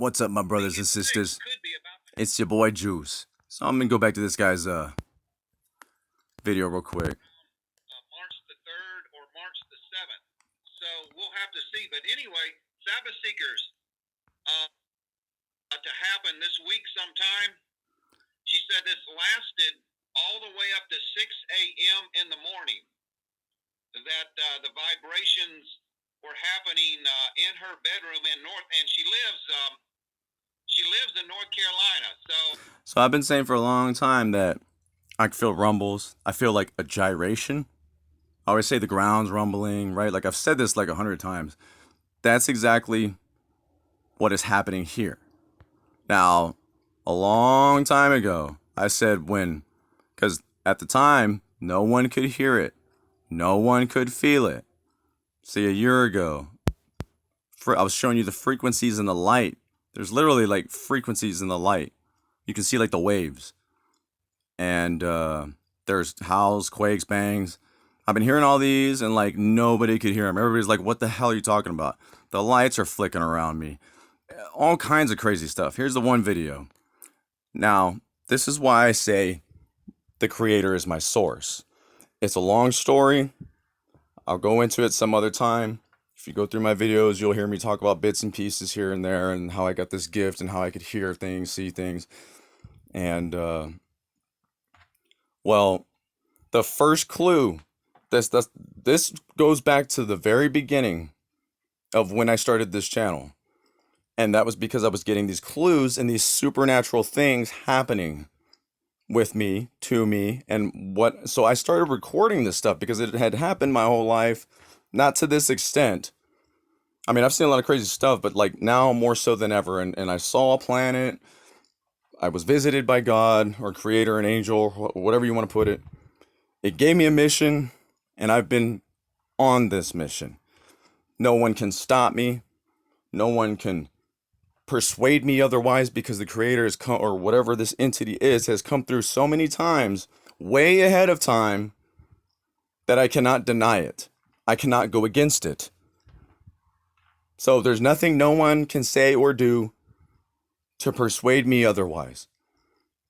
What's up, my brothers and sisters? It's your boy Juice. So I'm gonna go back to this guy's video real quick. March the 3rd or March the 7th. So we'll have to see. But anyway, Sabbath Seekers, to happen this week sometime. She said this lasted all the way up to 6 a.m. in the morning. That the vibrations were happening in her bedroom in North, and she lives in North Carolina. So I've been saying for a long time that I feel rumbles. I feel like a gyration. I always say the ground's rumbling, right? Like I've said this like 100 times. That's exactly what is happening here. Now, a long time ago, I said because at the time, no one could hear it. No one could feel it. See, a year ago, I was showing you the frequencies in the light. There's literally like frequencies in the light. You can see like the waves. And there's howls, quakes, bangs. I've been hearing all these and like nobody could hear them. Everybody's like, what the hell are you talking about? The lights are flicking around me. All kinds of crazy stuff. Here's the one video. Now, this is why I say the creator is my source. It's a long story. I'll go into it some other time. If you go through my videos, you'll hear me talk about bits and pieces here and there and how I got this gift and how I could hear things, see things. And, well, the first clue, this goes back to the very beginning of when I started this channel. And that was because I was getting these clues and these supernatural things happening with me, to me, so I started recording this stuff because it had happened my whole life, not to this extent. I mean, I've seen a lot of crazy stuff, but like now more so than ever. And I saw a planet. I was visited by God or creator, an angel, whatever you want to put it. It gave me a mission and I've been on this mission. No one can stop me. No one can persuade me otherwise because the creator has come, or whatever this entity is, has come through so many times, way ahead of time, that I cannot deny it. I cannot go against it. So there's nothing no one can say or do to persuade me otherwise.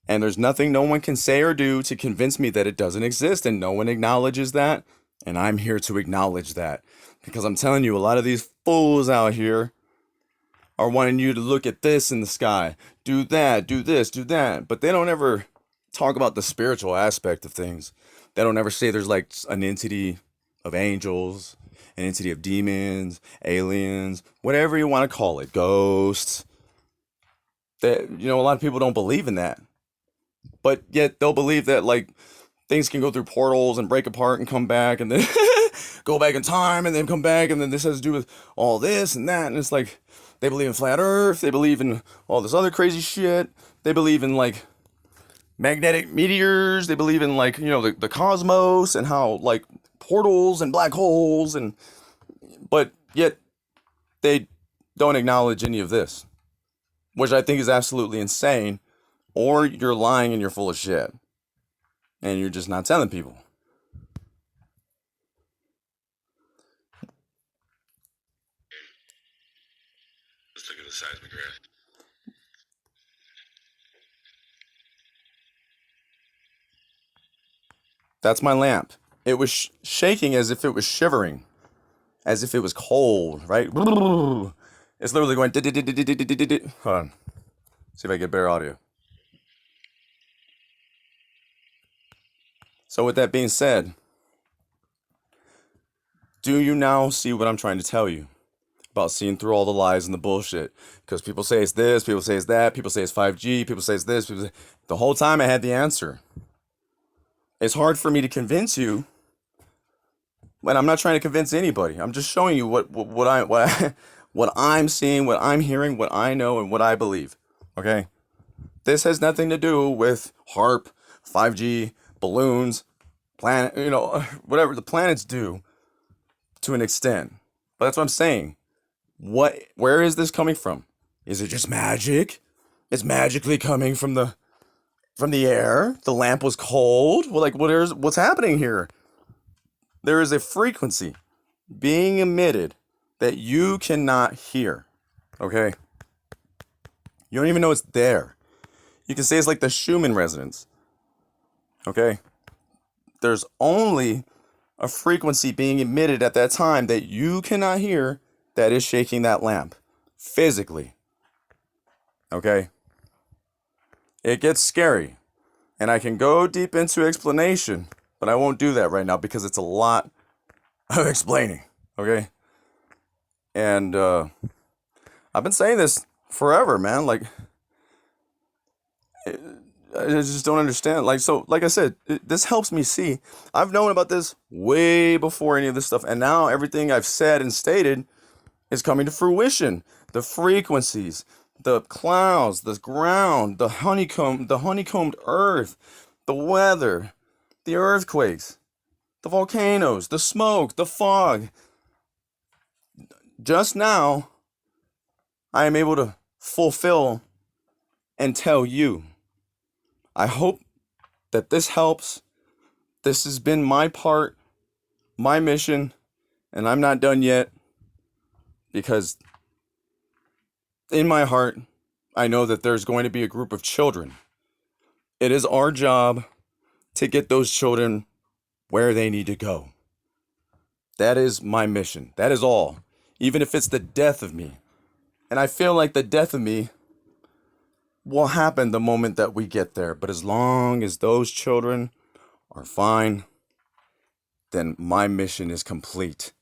And there's nothing no one can say or do to convince me that it doesn't exist, and no one acknowledges that. And I'm here to acknowledge that. Because I'm telling you, a lot of these fools out here are wanting you to look at this in the sky, do that, do this, do that. But they don't ever talk about the spiritual aspect of things. They don't ever say there's like an entity of angels, an entity of demons, aliens, whatever you want to call it, ghosts. That, a lot of people don't believe in that. But yet they'll believe that like things can go through portals and break apart and come back and then go back in time and then come back, and then this has to do with all this and that. And it's like, they believe in flat earth, they believe in all this other crazy shit, they believe in like magnetic meteors, they believe in like, the cosmos and how like portals and black holes, but yet they don't acknowledge any of this, which I think is absolutely insane. Or you're lying and you're full of shit and you're just not telling people. Let's look at the seismograph. That's my lamp. It was shaking as if it was shivering, as if it was cold, right? It's literally going. Hold on. See if I get better audio. So with that being said, do you now see what I'm trying to tell you about seeing through all the lies and the bullshit? Because people say it's this, people say it's that, people say it's 5G, people say it's this. The whole time I had the answer. It's hard for me to convince you, but I'm not trying to convince anybody. I'm just showing you what I'm seeing, what I'm hearing, what I know, and what I believe. Okay? This has nothing to do with HARP, 5G, balloons, planet, whatever the planets do to an extent. But that's what I'm saying. Where is this coming from? Is it just magic? It's magically coming from the air. The lamp was cold. Well, like what's happening here? There is a frequency being emitted that you cannot hear. Okay? You don't even know it's there. You can say it's like the Schumann resonance. Okay? There's only a frequency being emitted at that time that you cannot hear that is shaking that lamp physically. Okay? It gets scary. And I can go deep into explanation, but I won't do that right now because it's a lot of explaining. Okay? And I've been saying this forever, man. Like, I just don't understand. Like, so, like I said, this helps me see. I've known about this way before any of this stuff, and now everything I've said and stated is coming to fruition. The frequencies, the clouds, the ground, the honeycombed earth, the weather, the earthquakes, the volcanoes, the smoke, the fog. Just now, I am able to fulfill and tell you. I hope that this helps. This has been my part, my mission, and I'm not done yet because in my heart, I know that there's going to be a group of children. It is our job to get those children where they need to go. That is my mission. That is all. Even if it's the death of me. And I feel like the death of me will happen the moment that we get there. But as long as those children are fine, then my mission is complete.